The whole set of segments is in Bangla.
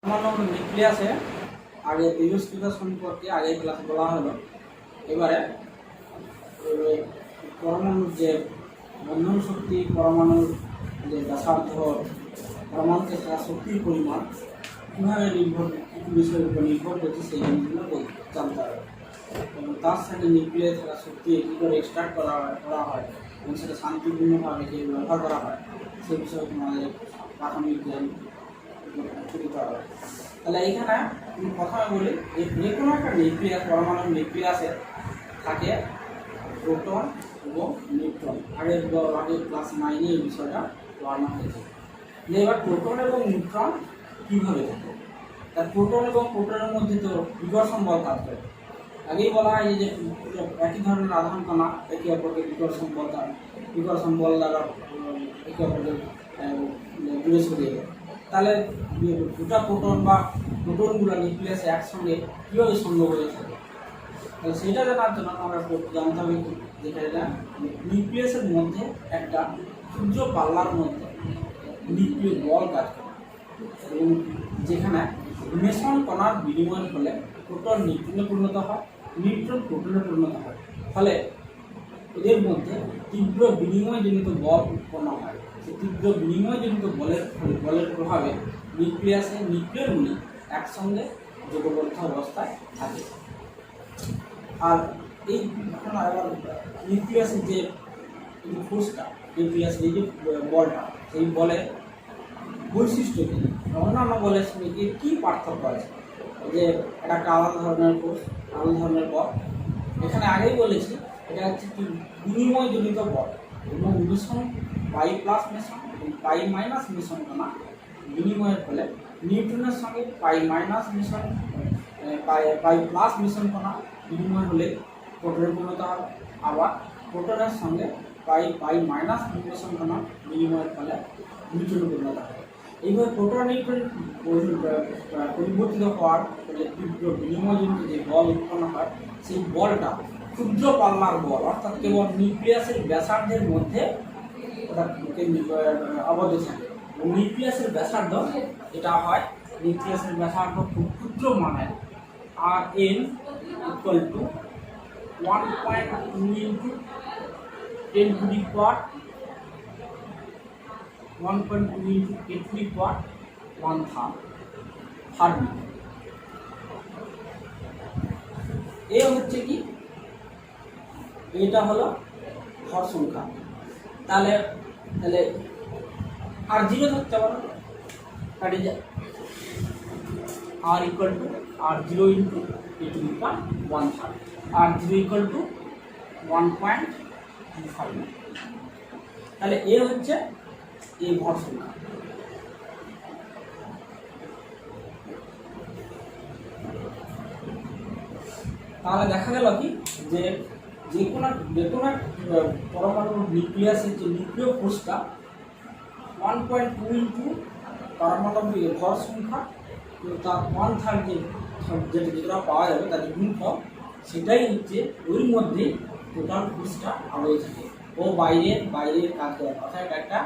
পরমাণু নিউক্লিয়াসে আগে বীজস্ফীতা সম্পর্কে আগে ক্লাস বলা হলো। এবারে পরমাণুর যে বন্ধন শক্তি, পরমাণুর যে ব্যাসার্ধ, পরমাণুতে থাকা শক্তির পরিমাণ কীভাবে কিছু বিষয়ের উপর নির্ভর করছে সেই জিনিসগুলো জানতে হবে। এবং তার সাথে নিউক্লিয়াসে থাকা শক্তি কী করে এক্সট্রাক্ট করা হয় এবং সেটা শান্তিপূর্ণভাবে যে ব্যবহার করা হয় সেই বিষয়ে তোমাদের প্রাথমিক জ্ঞান দিতে হবে। তাহলে এইখানে আমি প্রথমে বলি যে কোনো একটা নিউক্লিয়াস, পরমাণু নিউক্লিয়াসে থাকে প্রোটন এবং নিউট্রন। আগে ক্লাস 9 এই বিষয়টা পড়ানো হয়েছে। যে এবার প্রোটন এবং নিউট্রন কীভাবে থাকে, তার প্রোটন এবং প্রোটনের মধ্যে তো বিকর্ষণ বল কাজ করে। আগেই বলা হয় যে একই ধরনের আধান কণা একে অপরকে বিকর্ষণ বল দ্বারা একে অপরকে দূরে সরিয়ে দেয়। তাহলে দুটা প্রোটন বা প্রোটনগুলো নিউক্লিয়াসে একসঙ্গে কীভাবে সংযোগ হয়ে থাকে, তাহলে সেটা জানার জন্য আমরা জানতে হবে যেটা নিউক্লিয়াসের মধ্যে একটা ক্ষুদ্র পাল্লার মধ্যে নিউক্লিয় বল কাজ করে এবং যেখানে মেসন কণার বিনিময় হলে প্রোটন নিউট্রনে পরিণত হয়, নিউট্রন প্রোটনে পরিণত হয়। ফলে এদের মধ্যে তীব্র বিনিময়জনিত বল উৎপন্ন হয়। সেই তীব্র বিনিময়জনিত বলের প্রভাবে নিউক্লিয়নগুলি একসঙ্গে যোগবদ্ধ অবস্থায় থাকে। আর এই ঘটনা এবার নিউক্লিয়াসের যে ফোর্সটা, নিউক্লিয়াসের এই যে বলটা, সেই বলের বৈশিষ্ট্য কী, অন্যান্য বলের সঙ্গে কী পার্থক্য আছে, যে এটা একটা আলাদা ধরনের ফোর্স, আলাদা ধরনের বল। এখানে আগেই বলেছি এটা হচ্ছে কি বিনিময়জনিত বল এবং মিশন পাই প্লাস মিশন এবং পাই মাইনাস মিশন কণা বিনিময়ের ফলে নিউট্রনের সঙ্গে pi minus meson pi plus meson কণা বিনিময় হলে প্রোটনে পরিণত হবে। আবার প্রোটনের সঙ্গে পাই মাইনাস মিশন কণা বিনিময়ের ফলে নিউট্রনে পরিণত হবে। এইভাবে প্রোটন নিউট্রন পরিবর্তিত হওয়ার ফলে তীব্র বিনিময়জনিত যে বল উৎপন্ন হয়, সেই বলটা ক্ষুদ্র পাল্লার বল, অর্থাৎ কেবল নিউক্লিয়াসের ব্যাসার্ধের মধ্যে আবদ্ধ থাকে। এবং নিউক্লিয়াসের ব্যাসার্ধ এটা হয়, নিউক্লিয়াসের ব্যাসার্ধ খুব ক্ষুদ্র মানের R N equal to 1.2 into 10 to the power 1.2 into 10 to the power 1/3 metre. A হচ্ছে কি, এটা হলো ভর সংখ্যা। তাহলে আর জিরো ধরতে পারো, কাটে যায়। R equal to R zero into A to the power 1/3, R zero equal to 1.25। তাহলে এ হচ্ছে এই ভর সংখ্যা। তাহলে দেখা গেল কি যে কোনো পরমাণু নিউক্লিয়াসের যে নিউক্লিয় ফোর্সটা 1.2 ইন্টু পারমাণবিক ভর সংখ্যা তার 1/3 যেটা পাওয়া যাবে তার যে গুণফল, সেটাই হচ্ছে ওই মধ্যে টোটাল ফোর্সটা আলোয় থাকে ও বাইরে কাজ করে, অর্থাৎ একটা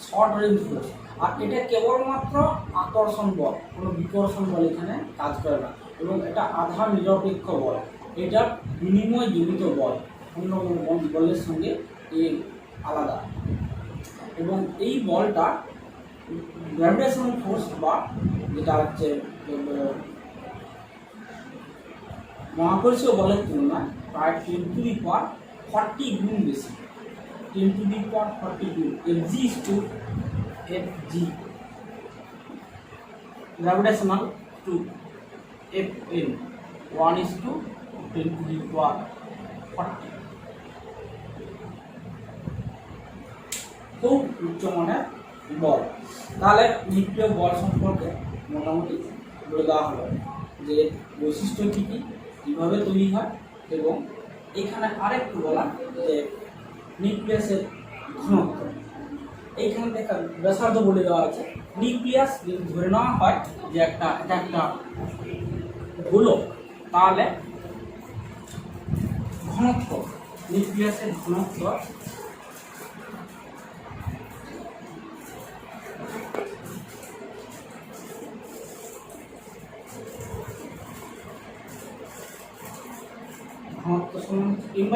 শর্ট রেঞ্জ ফোর্স। আর এটা কেবলমাত্র আকর্ষণ বল, কোনো বিকর্ষণ বল এখানে কাজ করে না। এবং এটা আধা নিরপেক্ষ বল, এটা বিনিময়জনিত বল, অন্য কোনো বলের সঙ্গে আলাদা। এবং এই বলটা গ্র্যাভিটেশনাল ফোর্স বা যেটা হচ্ছে মহাকর্ষীয় বলের তুলনায় প্রায় 10 টু দি পাওয়ার 40 গুণ বেশি। 10 টু দি পাওয়ার 40 গুণ। Fg is to Fg, gravitational to Fn, 1 is to 10 to the power 40। খুব উচ্চমানের বল। তাহলে নিউক্লিয় বল সম্পর্কে মোটামুটি বলে দেওয়া হলো যে বৈশিষ্ট্য কী কী, কীভাবে তৈরি হয়। এবং এখানে আরেকটু বলা যে নিউক্লিয়াসের ঘনত্ব, এইখানে দেখা ব্যাসার্ধ বলে দেওয়া আছে। নিউক্লিয়াস যদি ধরে নেওয়া হয় যে এটা একটা গোলক, তাহলে ঘনত্ব, নিউক্লিয়াসের ঘনত্ব ঘনত্ব সমান m/v।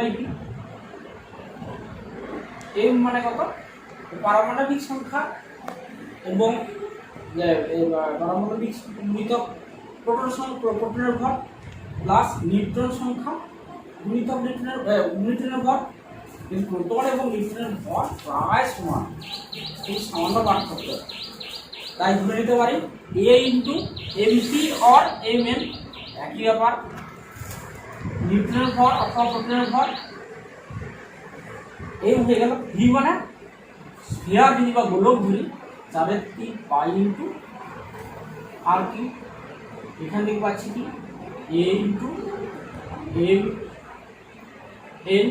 m মানে কত? পারমাণবিক সংখ্যা এবং পারমাণবিক গুণিতক প্রোটনের ভর প্লাস নিউট্রন সংখ্যা গুণিতক নিউট্রনের ভর। প্রোটন এবং নিউট্রনের ভর প্রায় সমান, এই সামান্য পার্থক্য। তাই ধরে নিতে পারি a into mc or mn একই ব্যাপার। নিউট্রনের ভর অথবা প্রোটনের ভর এই হয়ে গেল। ভি মানে স্ফিয়ার যদি বা গোলক ধরি 4 পাই ইন্টু আর কি, এখান থেকে পাচ্ছি কি a ইন্টু m n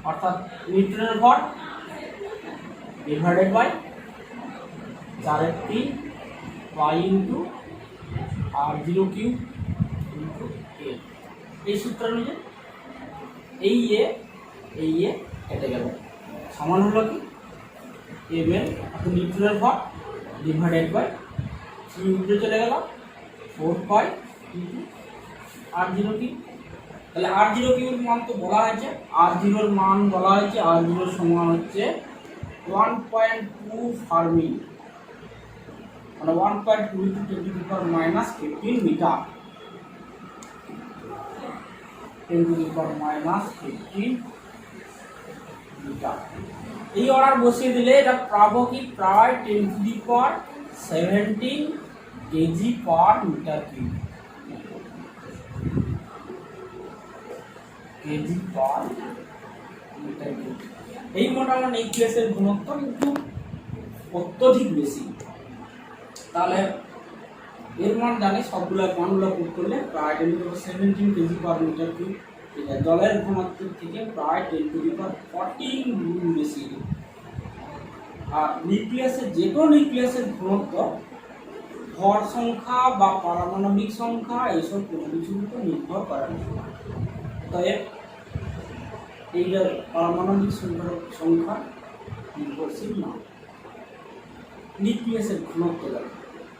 অর্থাৎ নিউট্রনের ভর divided by 4 pi into r0 cube into a। এই সূত্র অনুযায়ী এই এ কেটে গেল, সমান হলো কি mn অর্থাৎ নিউট্রনের ভর ডিভাইডেড বাই 3 উল্টে চলে গেল 4 পাই ইন্টু r0 কিউব। তাহলে r0 কিউবের মান তো বলা হয়েছে, r0 এর মান বলা হয়েছে, r0 সমান হচ্ছে 1.2 ফার্মি, মানে 1.2 × 10⁻⁻15 মিটার, 10⁻⁻15 মিটার। এই অর্ডার বসিয়ে দিলে এটা পাবো কি প্রায় 10⁻17 KG per metre cube, KG per metre cube. এই মোটামুটি নিউক্লিয়াসের ঘনত্ব কিন্তু অত্যধিক বেশি। তাহলে এর মান জানি, সবগুলো মানগুলো পুট করলে প্রায় 10⁻17 কেজি পার মিটার কিউব। ঠিক আছে, জলের ঘনত্বের থেকে প্রায় 10⁻14 গুণ বেশি। আর নিউক্লিয়াসের যে কোনো নিউক্লিয়াসের ঘনত্ব ভর সংখ্যা বা পারমাণবিক সংখ্যা এইসব কোনো কিছুর উপর নির্ভর করে না। তাই এই পারমাণবিক সংখ্যা নির্ভরশীল না, নিউক্লিয়াসের ঘনত্ব জানে।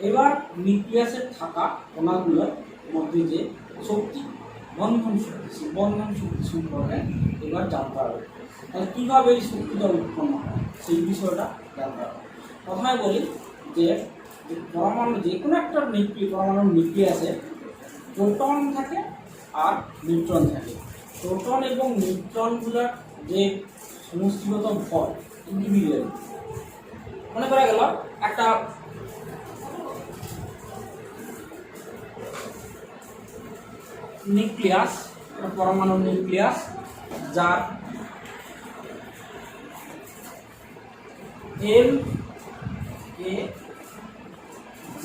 এবার নিউক্লিয়াসের থাকা কণাগুলোর মধ্যে যে শক্তি, বন্ধন শক্তি সম্পর্কে এবার জানতে হবে। তাহলে কীভাবে এই শক্তিটা উৎপন্ন হয় সেই বিষয়টা জানতে হবে। প্রথমে বলি যে পরমাণু যে কোনো একটা পরমাণুর নিউক্লিয়াসে প্রোটন থাকে আর নিউট্রন থাকে। প্রোটন এবং নিউট্রনগুলোর যে সমষ্টিগত ভর ইন্ডিভিজুয়াল, মনে করা গেল একটা নিউক্লিয়াস, পরমাণু নিউক্লিয়াস যার M-A-Z,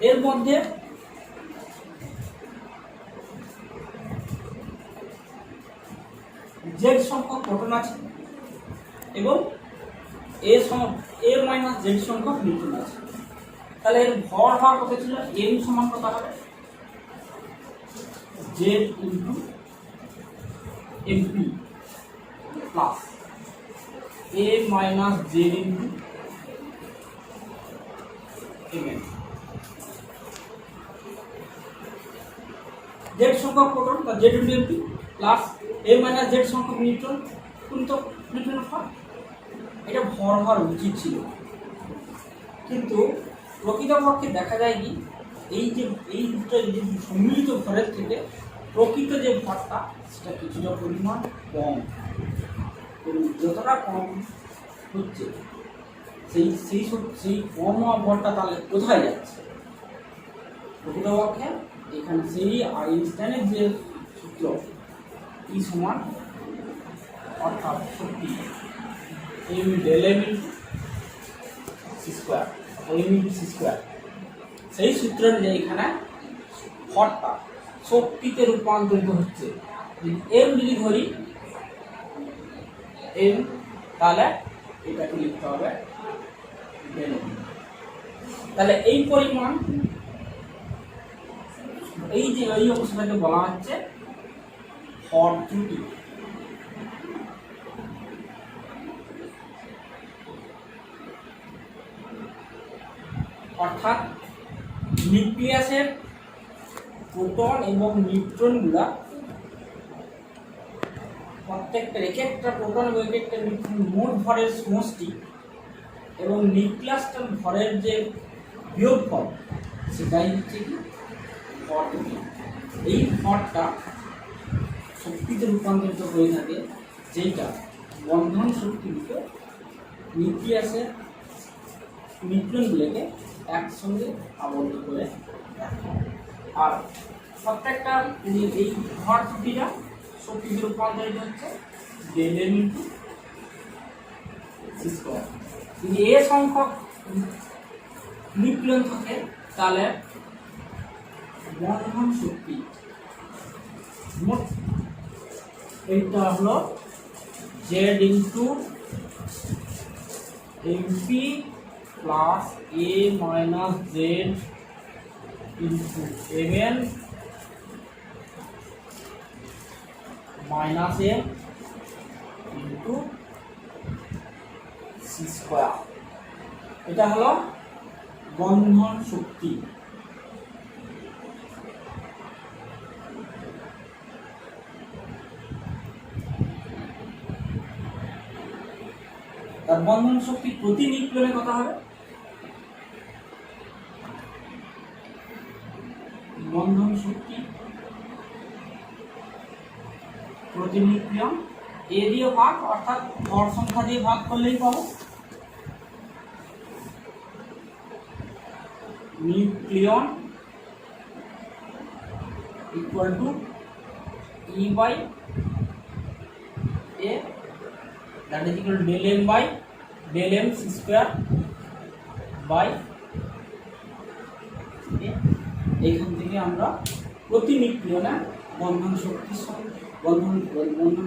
এর মধ্যে Z সংখ্যক প্রোটন আছে এবং A-Z সংখ্যক নিউট্রন আছে। তাহলে এর ভর হওয়ার কথা ছিল M সমান কত হবে Z into MP plus A-Z into Mn। Z সংখ্যক প্রোটন বা Z into MP plus A-Z সংখ্যক নিউট্রন, কিন্তু নিউট্রন ভর, এটা ভর হওয়ার উচিত ছিল। কিন্তু প্রকৃতপক্ষে দেখা যায় কি এই দুটো যে সম্মিলিত ভরের থেকে প্রকৃত যে ভরটা সেটা কিছুটা পরিমাণ কম, এবং যতটা কম হচ্ছে সেই কম হওয়া ভরটা তাহলে কোথায় যাচ্ছে? প্রকৃতপক্ষে এখানে সেই আইনস্টাইনের যে সূত্র E সমান অর্থাৎ শক্তি m del m c square, m c square, সেই সূত্রের যে এখানে ভরটা শক্তিতে রূপান্তরিত হচ্ছে। m যদি ধরি m, তাহলে এটাকে লিখতে হবে del m। তাহলে এই পরিমাণ, এই যে এই অংশটাকে বলা হচ্ছে ভর ত্রুটি। অর্থাৎ নিউক্লিয়াসের প্রোটন এবং নিউট্রনগুলা প্রত্যেকটা এক একটা প্রোটন এবং এক একটা নিউট্রন মোট ভরের সমষ্টি এবং নিউক্লিয়াসটার ভরের যে বিয়োগফল সেটাই হচ্ছে কি ভর ত্রুটি। এই ভরটা শক্তিতে রূপান্তরিত হয়ে থাকে, যেটা বন্ধন শক্তিকে নিউক্লিয়াসের নিউট্রনগুলোকে একসঙ্গে আবদ্ধ করে রাখে। আর প্রত্যেকটা এই ভর ত্রুটিটা শক্তিতে রূপান্তরিত হচ্ছে del M into C square. যদি এ সংখ্যক নিউক্লিয়ন থাকে তাহলে বন্ধন শক্তি মোট এইটা হলো Z into MP plus A minus Z into MN minus A into C square. এটা হলো বন্ধন শক্তি। তার বন্ধন শক্তি প্রতি নিউক্লিয়নে কত হবে? বন্ধন শক্তি প্রতি নিউক্লিয়ন এ দিয়ে ভাগ, অর্থাৎ ভর সংখ্যা দিয়ে ভাগ করলেই পাবো। Nucleon equal to E by A, that is equal to del m by del m c square by a। এইখান থেকে আমরা প্রতি নিউক্লিয়নে বন্ধন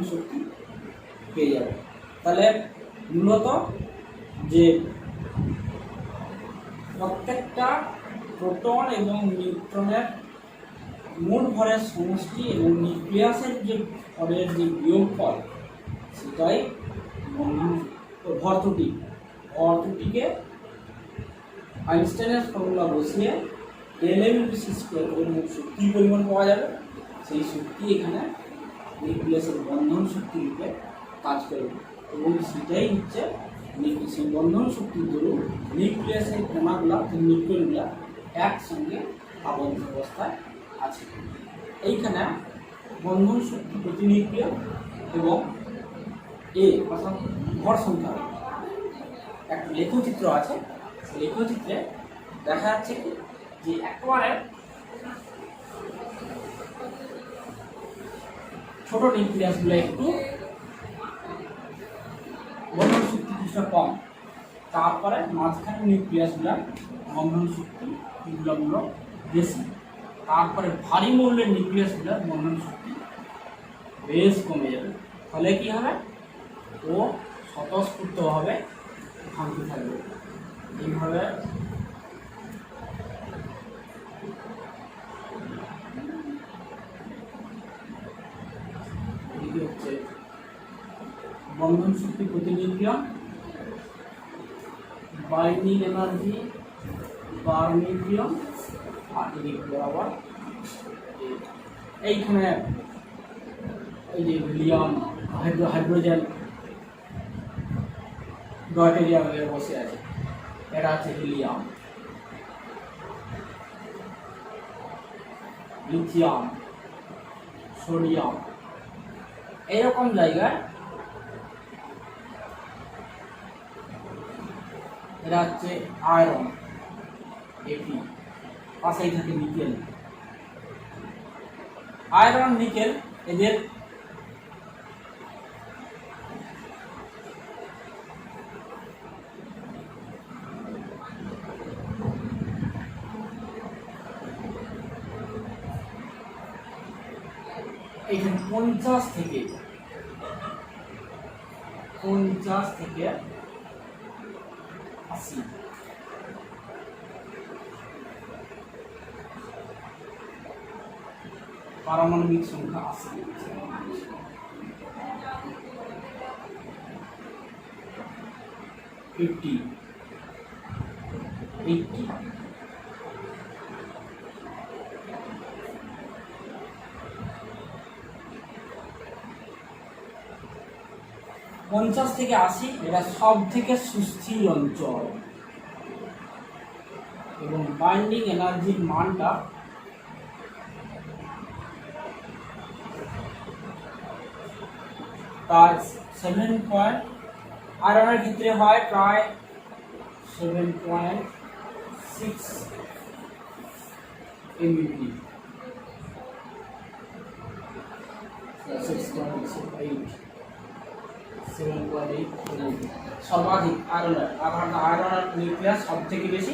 শক্তি পেয়ে যাব। তাহলে মূলত যে প্রত্যেকটা প্রোটন এবং নিউট্রনের মোট ভরের সমষ্টি এবং নিউক্লিয়াসের যে ভরের যে বিয়োগফল সেটাই ভর ত্রুটি। ভর ত্রুটিকে আইনস্টাইনের ফর্মুলা বসিয়ে del M into C square শক্তি পরিমাণ পাওয়া যাবে। সেই শক্তি এখানে নিউক্লিয়াসের বন্ধন শক্তি রূপে কাজ করবে এবং সেটাই হচ্ছে সেই বন্ধন শক্তির দরুন নিউক্লিয়াসের কণাগুলা নিউট্রনগুলা একসঙ্গে আবদ্ধ অবস্থায় আছে। এইখানে বন্ধন শক্তি প্রতি নিউক্লিয়ন এবং এ অর্থাৎ ভর সংখ্যা একটা লেখচিত্র আছে। লেখচিত্রে দেখা যাচ্ছে কি যে একেবারে ছোট নিউক্লিয়াসগুলো একটু বন্ধন শক্তি কিছুটা কম, তারপরে মাঝখানে নিউক্লিয়াসগুলো বন্ধন শক্তি এগুলো বেশি, তারপরে ভারী মৌলের নিউক্লিয়াসগুলোর বন্ধন শক্তি বেশ কমে যাবে। ফলে কি হবে? ও স্বতঃস্ফূর্তভাবে ভাঙতে থাকবে। এইভাবে এদিকে হচ্ছে বন্ধন শক্তি প্রতি নিউক্লিয়ন, বাইন্ডিং এনার্জি পার নিউক্লিয়ন, আর এদিকে আবার এইখানে এই যে হিলিয়াম হাইড্রোজেন ডয়টেরিয়াম বসে আছে, এটা হচ্ছে হিলিয়াম, লিথিয়াম, সোডিয়াম। এইরকম জায়গায় এরা হচ্ছে আয়রন, এটি পাশেই থাকে নিকেল। আয়রন নিকেল এদের এইখানে 50 থেকে 80 পারমাণবিক সংখ্যা 80, 50, 80, 50 থেকে 80 এটা সব থেকে সুস্থির অঞ্চল এবং বাইন্ডিং এনার্জির মানটা প্রায় 7 আয়রনের ক্ষেত্রে হয় প্রায় 7.6 MeV, 7.8 সর্বাধিক আয়রনের নিউক্লিয়াস সব থেকে বেশি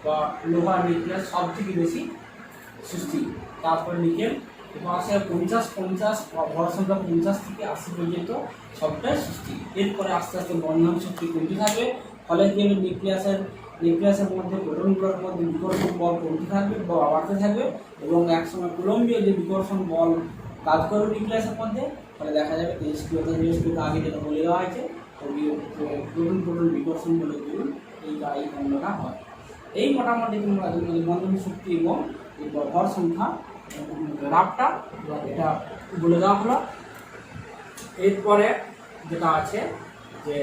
বা লোহার নিউক্লিয়াস সব থেকে বেশি সুস্থির। তারপরে নিকেল আছে 50 ভর সংখ্যা 50 থেকে 80 পর্যন্ত সবটাই সুস্থির। এরপরে আস্তে আস্তে বন্ধন শক্তি কমতে থাকবে, ফলে কি হবে নিউক্লিয়াসের মধ্যে প্রোটনগুলোর মধ্যে বিকর্ষণ বল কমতে থাকবে বা বাড়তে থাকবে এবং একসময় কুলম্বীয় যে বিকর্ষণ বল কাজ করবে নিউক্লিয়াসের মধ্যে, ফলে দেখা যাবে তেজস্ক্রিয়তা আগে যেটা বলে দেওয়া হয়েছে প্রোটন বিকর্ষণ বলে ধরুন এই কাণ্ডটা হয়। এই মোটামুটি তোমরা বন্ধন শক্তি এবং ভর সংখ্যা গ্রাফটা এটা বলে দেওয়া হলো। এরপরে যেটা আছে যে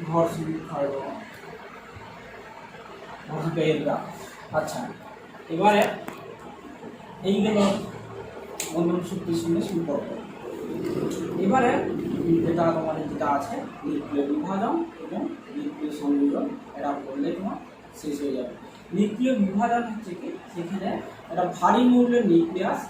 ভর সংখ্যা এর গ্রাফ। আচ্ছা, এবারে এইগুলো বন্ধন শক্তির সঙ্গে সম্পর্ক। এবারে যেটা তোমাদের যেটা আছে নিউক্লিয় বিভাজন এবং নিউক্লিয় সংযোজন, এটা বললে তোমার শেষ হয়ে যাবে। নিউক্লিয় বিভাজন হচ্ছে কি, সেখানে একটা ভারী মৌলের নিউক্লিয়াস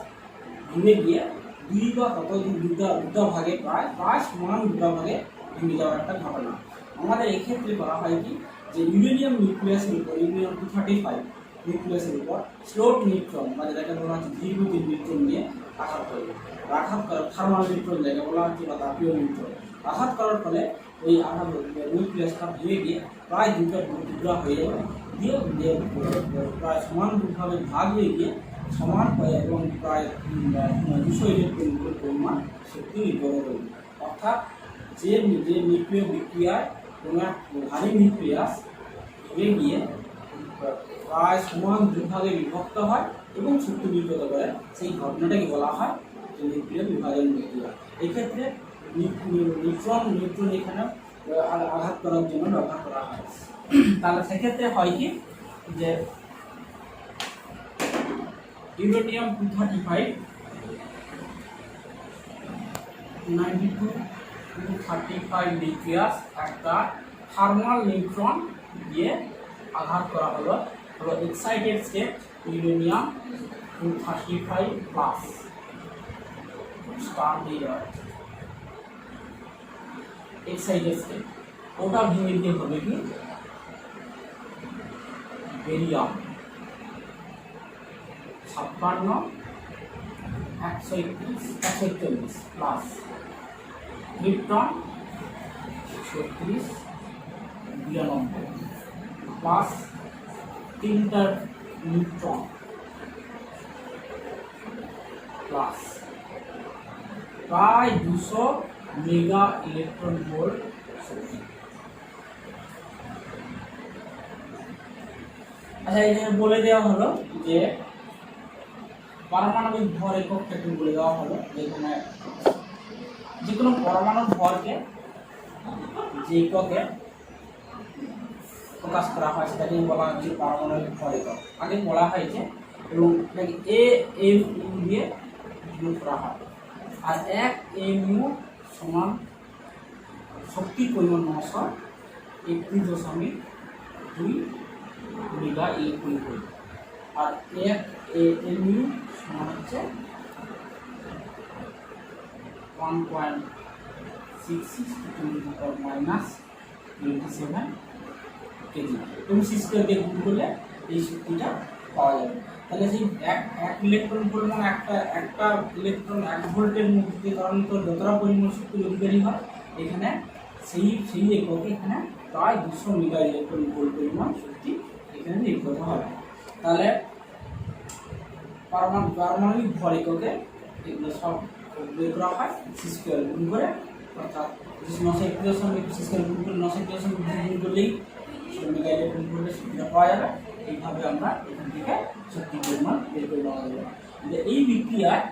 ভেঙে গিয়ে দুই বা ততোধিক দুটো ভাগে প্রায় সমান দুটো ভাগে ভেঙে যাওয়ার একটা ঘটনা। আমাদের এক্ষেত্রে বলা হয় কি, যে ইউরেনিয়াম নিউক্লিয়াসের উপর ইউরেনিয়াম 235 নিউক্লিয়াসের উপর স্লোট নিউট্রন বা যেটাকে বলা হচ্ছে ধীরগতির নিউট্রন নিয়ে আঘাত করবে। আঘাত করার থার্মাল নিউট্রন যাকে বলা হচ্ছে বা তাপীয় নিউট্রন আঘাত করার ফলে ওই আঘাত নিউক্লিয়াসটা ভেঙে গিয়ে প্রায় দুটো টুকরা হয়ে যাবে, দিয়ে প্রায় সমানভাবে ভাগ হয়ে গিয়ে সমান এবং প্রায় 200 ইলেকট্রন পরিমাণ শক্তি নির্গত করবে। অর্থাৎ যে নিউক্লিয় বিক্রিয়ায় কোনো এক ভারী নিউক্লিয়াস ভেঙে গিয়ে প্রায় সমান দুভাগে বিভক্ত হয় এবং শক্তি নির্গত করে, সেই ঘটনাটাকে বলা হয় নিউক্লিয় বিভাজন বিক্রিয়া। এক্ষেত্রে নিউট্রন এখানে আঘাত করার জন্য ব্যবহার করা হয়। তাহলে সেক্ষেত্রে হয় কি, যে ইউরেনিয়াম 235 92-235 নিউক্লিয়াস একটা থার্মাল নিউট্রন দিয়ে আঘাত করা হলো excited state uranium 235 plus excited state, ওটা ভেঙে দিয়ে হবে কি বেরিয়াম 56 141 প্লাস ক্রিপ্টন 36 92 প্লাস তিনটা নিউট্রন প্লাস প্রায় 200 মেগা ইলেকট্রন ভোল্ট শক্তি। আচ্ছা, এখানে বলে দেওয়া হলো যে পারমাণবিক ভর এককটাকে বলে দেওয়া হলো, যে কোনো পরমাণুর ভরকে যে এককে প্রকাশ করা হয় সেটাকে বলা হচ্ছে পারমাণবিক ভর একক। আগে বলা হয়েছে এবং এটাকে AMU দিয়ে যোগ করা হয়। আর 1 AMU সমান শক্তির পরিমাণ 931.2 মেগা ইলেকট্রন ভোল্ট। আর 1 AMU সমান হচ্ছে 1.66 × 10⁻27 কেজি এবং সিস্টেমকে গুণ করলে এই শক্তিটা পাওয়া যাবে। তাহলে সেই এক ইলেকট্রন পরিমাণ একটা ইলেকট্রন 1 ভোল্টের মধ্যে সাধারণত যতটা পরিমাণ শক্তির অধিকারী হয়, এখানে সেই এককে এখানে প্রায় 200 মেগা ইলেকট্রন ভোল্ট পরিমাণ শক্তি এখানে নির্গত হবে। তাহলে পারমাণবিক ভর এককে এগুলো সব বের করা হয় C² গুণ করে, অর্থাৎ 931 সঙ্গে C² গুণ করে 931 সঙ্গে গুণ করলেই মেগা ইলেকট্রন ভোল্টের শক্তিটা পাওয়া যাবে। এইভাবে আমরা এখান থেকে শক্তির পরিমাণ বের করে নেওয়া যাবে। যে এই বিক্রিয়ায়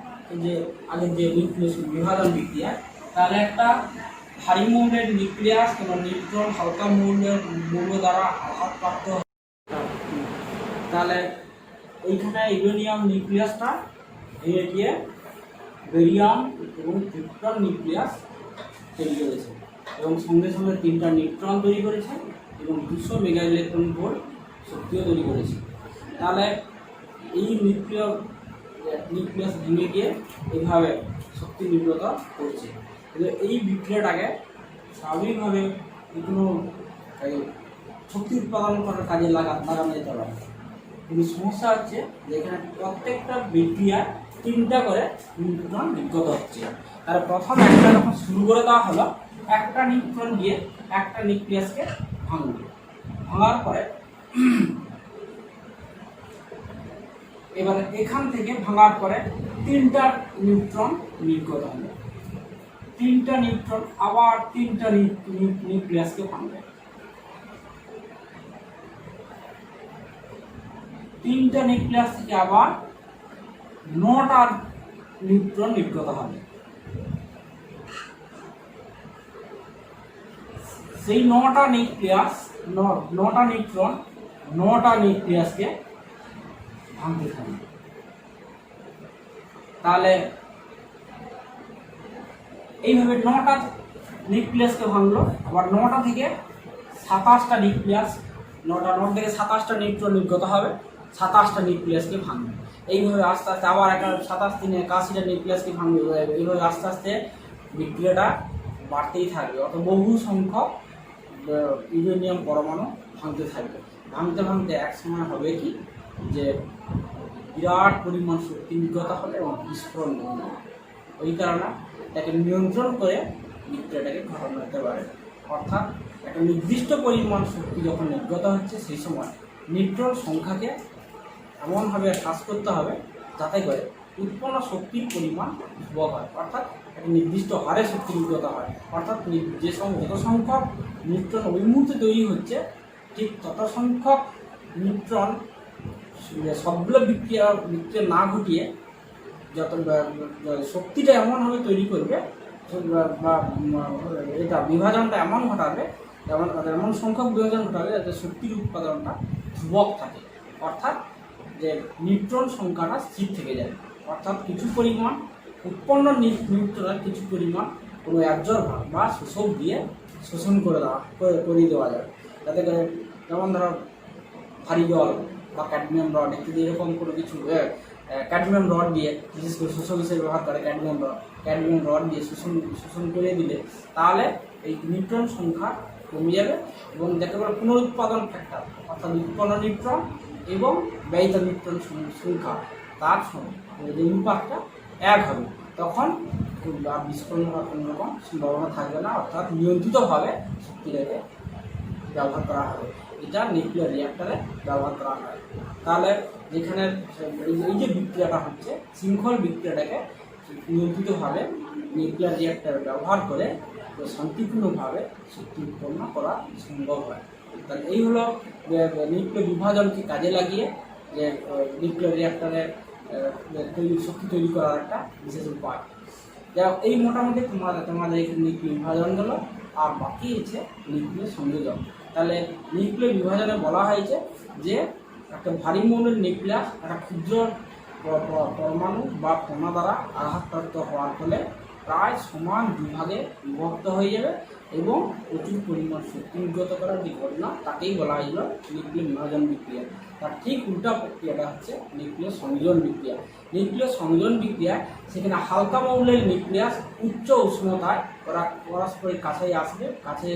যে আগের যে নিউক্লিয়াস বিভাজন বিক্রিয়া, তাহলে একটা ভারী মৌলের নিউক্লিয়াস কোনো নিউট্রন হালকা মৌল দ্বারা আঘাতপ্রাপ্ত, তাহলে এইখানে ইউরেনিয়াম নিউক্লিয়াসটা ভেঙে গিয়ে বেরিয়াম এবং ক্রিপ্টন নিউক্লিয়াস তৈরি করেছে এবং সঙ্গে সঙ্গে 3টা নিউট্রন তৈরি করেছে এবং 200 মেগা ইলেকট্রন ভোল্ট শক্তিও তৈরি করেছে। তাহলে এই নিউক্লিয়াস ভেঙে গিয়ে এইভাবে শক্তি নির্গত করছে। এই বিক্রিয়াটাকে স্বাভাবিকভাবে কোনো শক্তি উৎপাদন করার কাজে লাগানো যেতে পারে, কিন্তু সমস্যা হচ্ছে যে এখানে প্রত্যেকটা বিক্রিয়ায় 3টা করে নিউট্রন নির্গত হচ্ছে। তার প্রথম একটা যখন শুরু করে দেওয়া হলো, একটা নিউট্রন দিয়ে একটা নিউক্লিয়াসকে ভাঙার পরে এবারে এখান থেকে ভাঙার পরে 3টা নিউট্রন নির্গত হবে। 3টা নিউট্রন আবার 3টা নিউক্লিয়াসকে ভাঙবে। 3টা নিউক্লিয়াস থেকে আবার 9টা নিউট্রন নির্গত হবে। সেই 9টা নিউট্রন 9টা নিউক্লিয়াসকে ভাঙতে থাকবে। তাহলে এইভাবে 9টা নিউক্লিয়াসকে ভাঙলো, আবার 9টা থেকে 27টা নিউক্লিয়াস, 9 থেকে 27টা নিউট্রন নির্গত হবে, 27টা নিউক্লিয়াসকে ভাঙবে। এইভাবে আস্তে আস্তে আবার একটা 27 দিনে 81টা নিউক্লিয়াসকে ভাঙবে। এইভাবে আস্তে আস্তে বিক্রিয়াটা বাড়তেই থাকবে, অত বহু সংখ্যক ইউরেনিয়াম পরমাণু ভাঙতে থাকবে। ভাঙতে ভাঙতে এক সময় হবে কি যে বিরাট পরিমাণ শক্তি নির্গত হবে এবং বিস্ফোরণ হবে। ওই কারণে এটাকে নিয়ন্ত্রণ করে বিক্রিয়াটাকে ঘটানো যেতে পারে। অর্থাৎ একটা নির্দিষ্ট পরিমাণ শক্তি যখন নির্গত হচ্ছে, সেই সময় নিউট্রন সংখ্যাকে এমনভাবে হ্রাস করতে হবে যাতে করে উৎপন্ন শক্তির পরিমাণ ধ্রুবক হয়, অর্থাৎ একটা নির্দিষ্ট হারে শক্তি নির্গত হয়। অর্থাৎ যত সংখ্যক নিউট্রন ওই মুহূর্তে তৈরি হচ্ছে, ঠিক তত সংখ্যক নিউট্রন সবগুলো বিক্রিয়া না ঘটিয়ে যত শক্তিটা এমনভাবে তৈরি করবে বা এটা বিভাজনটা এমন ঘটাবে, এমন সংখ্যক বিভাজন ঘটাবে যাতে শক্তির উৎপাদনটা ধ্রুবক থাকে। অর্থাৎ যে নিউট্রন সংখ্যাটা স্থির থেকে যায়। অর্থাৎ কিছু পরিমাণ উৎপন্ন নিউট্রনের কিছু পরিমাণ কোনো অ্যাবজর্ভার বা শোষক দিয়ে শোষণ করিয়ে দেওয়া যায়, যাতে করে যেমন ধরো ভারী জল বা ক্যাডমিয়াম রড ইত্যাদি এরকম কোনো কিছু ক্যাডমিয়াম রড দিয়ে, বিশেষ করে শোষক হিসেবে ব্যবহার করে ক্যাডমিয়াম রড দিয়ে শোষণ করিয়ে দিলে তাহলে এই নিউট্রন সংখ্যা কমে যাবে এবং যাকে বলে পুনরুৎপাদন ফ্যাক্টর, অর্থাৎ উৎপন্ন নিউট্রন এবং ব্যয়িত নিউট্রন সংখ্যা তার সঙ্গে যে অনুপাতটা এক হবে, তখন বিস্ফোরণ হওয়ার কোনো রকম সম্ভাবনা থাকবে না। অর্থাৎ নিয়ন্ত্রিতভাবে শক্তিটাকে ব্যবহার করা হবে। এটা নিউক্লিয়ার রিঅ্যাক্টরে ব্যবহার করা হয়। তাহলে যেখানে এই যে বিক্রিয়াটা হচ্ছে, শৃঙ্খল বিক্রিয়াটাকে নিয়ন্ত্রিতভাবে নিউক্লিয়ার রিঅ্যাক্টরে ব্যবহার করে শান্তিপূর্ণভাবে শক্তি উৎপন্ন করা সম্ভব হয়। তাহলে এই হলো নিউক্লিয়ার বিভাজনকে কাজে লাগিয়ে যে নিউক্লিয়ার রিঅ্যাক্টরে শক্তি তৈরি করার একটা বিশেষ উপায়। যা এই মোটামুটি তোমাদের এখানে নিউক্লিয়ার বিভাজন গেলো, আর বাকি হচ্ছে নিউক্লিয়ার সংযোজন। তাহলে নিউক্লিয়ার বিভাজনে বলা হয়েছে যে একটা ভারী মৌলের নিউক্লিয়াস একটা ক্ষুদ্র পরমাণু বা কণা দ্বারা আঘাতপ্রাপ্ত হওয়ার ফলে প্রায় সমান দুভাগে বিভক্ত হয়ে যাবে এবং প্রচুর পরিমাণ শক্তি নির্গত করার যে ঘটনা তাকেই বলা হয়েছিল নিউক্লিয়ার বিভাজন বিক্রিয়া। তার ঠিক উল্টা প্রক্রিয়াটা হচ্ছে নিউক্লিয়ার সংযোজন বিক্রিয়া। নিউক্লিয়ার সংযোজন বিক্রিয়া সেখানে হালকা মৌলের নিউক্লিয়াস উচ্চ উষ্ণতায় পারস্পরিক কাছে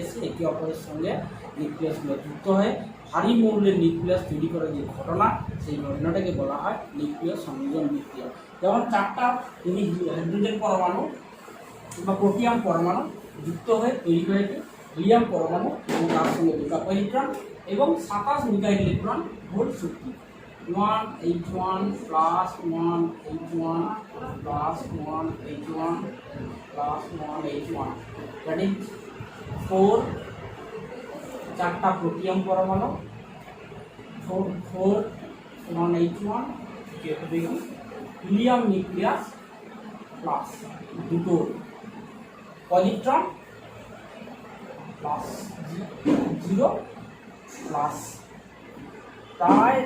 এসে একে অপরের সঙ্গে নিউক্লিয়াসগুলো যুক্ত হয়ে ভারী মৌলের নিউক্লিয়াস তৈরি করার যে ঘটনা, সেই ঘটনাটাকে বলা হয় নিউক্লিয়ার সংযোজন বিক্রিয়া। যেমন 4টা হাইড্রোজেন পরমাণু বা প্রোটিয়াম পরমাণু যুক্ত হয়ে তৈরি হয়েছে হিলিয়াম পরমাণু এবং তার সঙ্গে 2টা ইলেকট্রন এবং 27 mega electron volt Shakti. 1H1 plus 1H1 plus 1H1 plus 1H1, that is 4টা প্রোটিয়াম পরমাণু, 4 1H1 হিলিয়াম নিউক্লিয়াস প্লাস দুটো পজিট্রন প্লাস 0 প্লাস প্রায়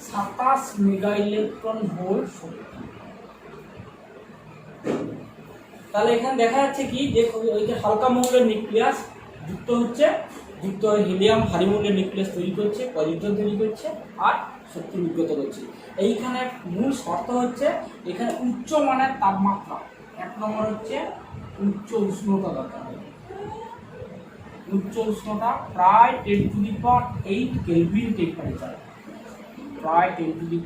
27 মেগা ইলেকট্রন ভোল্ট শক্তি। তাহলে এখানে দেখা যাচ্ছে কি যে ওই যে হালকা মৌলের নিউক্লিয়াস যুক্ত হয়ে হিলিয়াম ভারী মৌলের নিউক্লিয়াস তৈরি করছে, পজিট্রন তৈরি করছে আর শক্তি নির্গত করছে। এইখানে মূল শর্ত হচ্ছে এখানে উচ্চ মানের তাপমাত্রা, এক নম্বর হচ্ছে উচ্চ উষ্ণতা দরকার হবে। উচ্চ উষ্ণতা প্রায় 10⁸ কেলভিন টেম্পারেচার, প্রায় 10⁸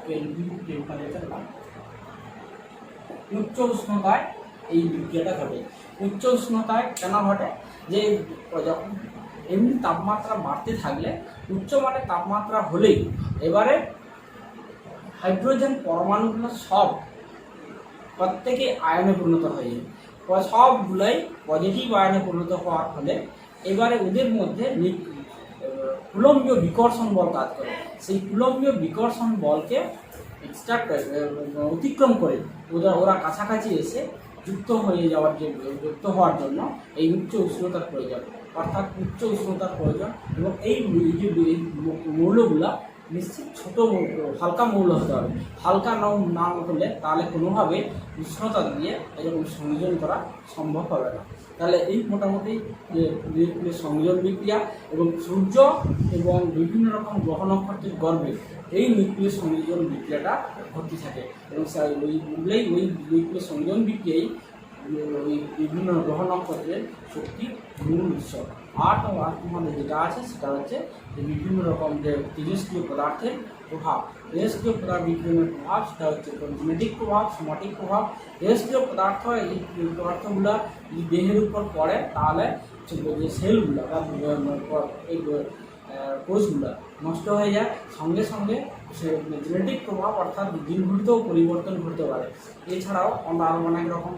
কেলভিন টেম্পারেচার লাগবে। উচ্চ উষ্ণতায় এই বিক্রিয়াটা ঘটে। উচ্চ উষ্ণতায় কেন ঘটে? যে যখন এমনি তাপমাত্রা বাড়তে থাকলে উচ্চ মানের তাপমাত্রা হলেই এবারে হাইড্রোজেন পরমাণুগুলো সব প্রত্যেকে আয়নে পরিণত হয়ে যায়। সবগুলোই পজিটিভ আয়নে পরিণত হওয়ার ফলে এবারে ওদের মধ্যে কুলম্বীয় বিকর্ষণ বল কাজ করে। সেই কুলম্বীয় বিকর্ষণ বলকে অতিক্রম করে ওরা কাছাকাছি এসে যুক্ত হওয়ার জন্য এই উচ্চ উষ্ণতার প্রয়োজন, অর্থাৎ উচ্চ উষ্ণতার প্রয়োজন। এবং এই মৌলগুলা নিশ্চিত ছোট হালকা মৌল হতে হবে। হালকা না হলে তাহলে কোনোভাবে উষ্ণতা দিয়ে এরকম সংযোজন করা সম্ভব হবে না। তাহলে এই মোটামুটি যে সংযোজন বিক্রিয়া এবং সূর্য এবং বিভিন্ন রকম গ্রহ নক্ষত্রের গর্ভে এই নিউক্লিয় সংযোজন বিক্রিয়াটা ঘটতে থাকে এবং ওই নিউক্লিয় সংযোজন বিক্রিয়াই ওই বিভিন্ন গ্রহ নক্ষত্রের শক্তির মূল উৎস। আর তোমাদের যেটা আছে সেটা হচ্ছে যে বিভিন্ন রকম যে তেজস্ক্রিয় পদার্থের প্রভাব, তেজস্ক্রিয় পদার্থ বিকিরণের প্রভাব, সেটা হচ্ছে জেনেটিক প্রভাব, সোমাটিক প্রভাব। তেজস্ক্রিয় পদার্থ এই পদার্থগুলো যদি দেহের উপর পড়ে তাহলে যে সেলগুলো বা এই কোষগুলো নষ্ট হয়ে যায়। সঙ্গে সঙ্গে সে জেনেটিক প্রভাব অর্থাৎ জিনঘটিত পরিবর্তন ঘটতে পারে। এছাড়াও আমরা আরও অনেক রকম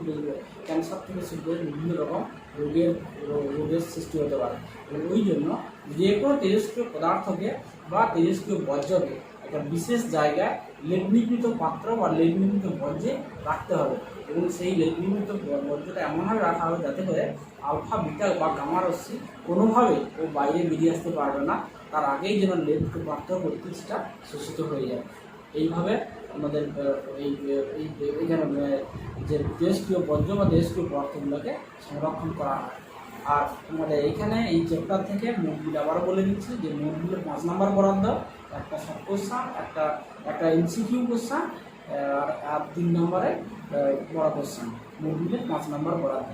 ক্যান্সার থেকে শুরু করে বিভিন্ন রকম রোগের সৃষ্টি হতে পারে। এবং ওই জন্য যে কোনো তেজস্ক্রিয় পদার্থকে বা তেজস্ক্রিয় বর্জ্যকে একটা বিশেষ জায়গায় লেডনিকৃত পাত্র বা লেডনিকৃত বর্জ্যে রাখতে হবে এবং সেই লেডনিকৃত বর্জ্যটা এমনভাবে রাখা হবে যাতে করে আলফা বিটা বা গামা রশ্মি কোনোভাবে ও বাইরে বেরিয়ে আসতে পারবে না, তার আগেই যেন লেড পাত্র প্রতিষ্ঠা শোষিত হয়ে যায়। এইভাবে আমাদের এইখানে যে তেজস্ক্রিয় বর্জ্য বা তেজস্ক্রিয় পদার্থগুলোকে সংরক্ষণ করা হয়। আর আমাদের এইখানে এই চ্যাপ্টার থেকে মোটগুলো আবারও বলে দিচ্ছি যে মোটগুলো 5 নম্বর বরাদ্দ, একটা শর্ট কোশ্চান, একটা এমসিকিউ কোশ্চান আর 3 নম্বরে বড় কোশ্চান। মোটগুলো 5 নম্বর বরাদ্দ।